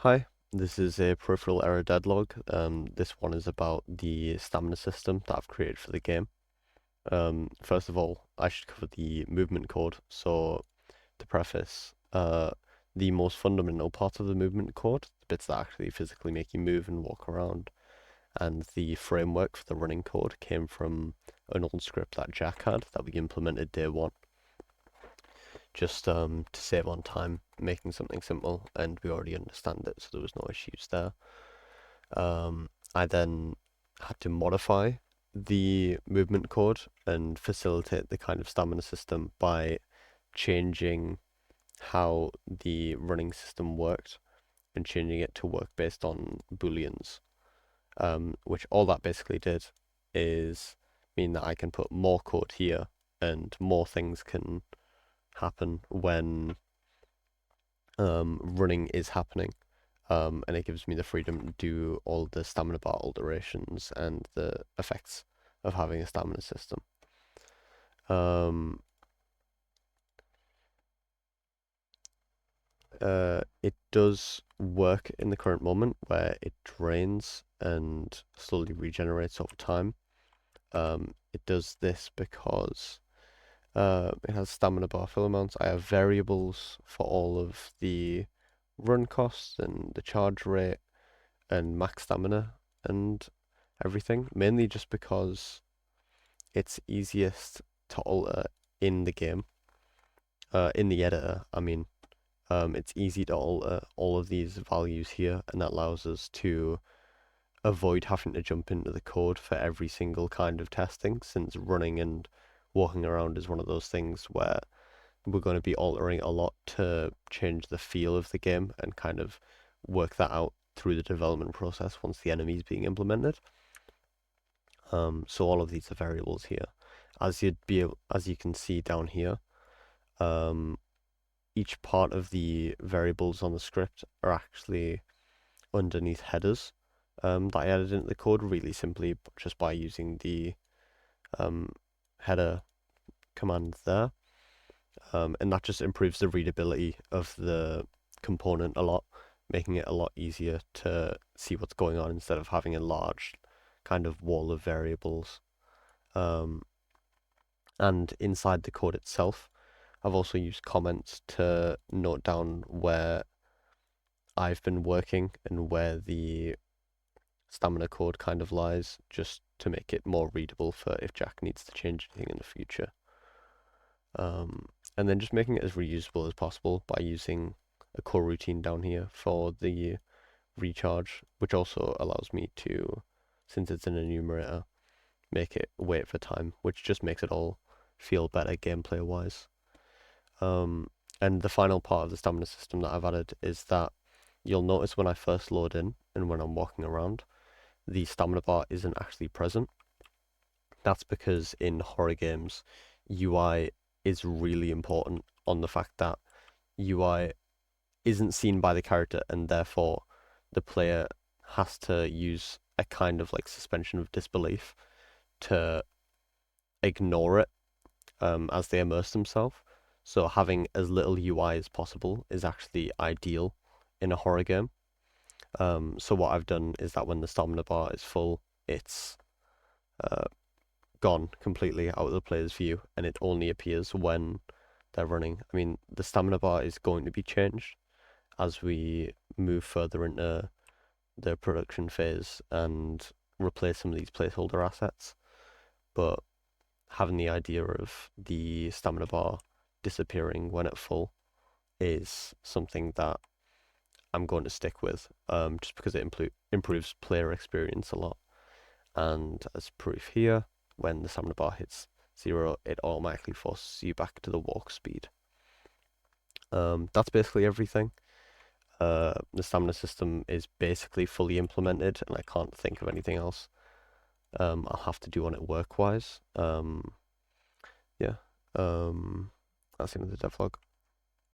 Hi, this is a Peripheral error deadlog. This one is about the stamina system that I've created for the game. First of all, I should cover the movement code. So, to preface, the most fundamental part of the movement code, the bits that actually physically make you move and walk around, and the framework for the running code came from an old script that Jack had that we implemented day one, just to save on time, making something simple, and we already understand it, so there was no issues there. I then had to modify the movement code and facilitate the kind of stamina system by changing how the running system worked and changing it to work based on booleans. Which all that basically did is mean that I can put more code here and more things can happen when running is happening. And it gives me the freedom to do all the stamina bar alterations and the effects of having a stamina system. It does work in the current moment where it drains and slowly regenerates over time. It does this because it has stamina bar fill amounts. I have variables for all of the run costs and the charge rate and max stamina and everything, mainly just because it's easiest to alter in the game, in the editor, I mean. It's easy to alter all of these values here, and that allows us to avoid having to jump into the code for every single kind of testing, since running and walking around is one of those things where we're going to be altering a lot to change the feel of the game and kind of work that out through the development process once the enemy is being implemented. So all of these are variables here. As you can see down here, each part of the variables on the script are actually underneath headers that I added into the code really simply just by using the header command there. And that just improves the readability of the component a lot, making it a lot easier to see what's going on instead of having a large kind of wall of variables. And inside the code itself, I've also used comments to note down where I've been working and where the stamina code kind of lies, just to make it more readable for if Jack needs to change anything in the future. And then just making it as reusable as possible by using a coroutine down here for the recharge, which also allows me to, since it's an enumerator, make it wait for time, which just makes it all feel better gameplay wise. And the final part of the stamina system that I've added is that you'll notice when I first load in and when I'm walking around, the stamina bar isn't actually present. That's because in horror games, UI is really important on the fact that UI isn't seen by the character, and therefore the player has to use a kind of like suspension of disbelief to ignore it as they immerse themselves. So having as little UI as possible is actually ideal in a horror game. So what I've done is that when the stamina bar is full, it's gone completely out of the player's view, and it only appears when they're running. I mean, the stamina bar is going to be changed as we move further into the production phase and replace some of these placeholder assets, but having the idea of the stamina bar disappearing when at full is something that I'm going to stick with, just because it improves player experience a lot. And as proof here, when the stamina bar hits 0, it automatically forces you back to the walk speed. That's basically everything. The stamina system is basically fully implemented, and I can't think of anything else I'll have to do on it work-wise. Yeah, that's the end of the devlog.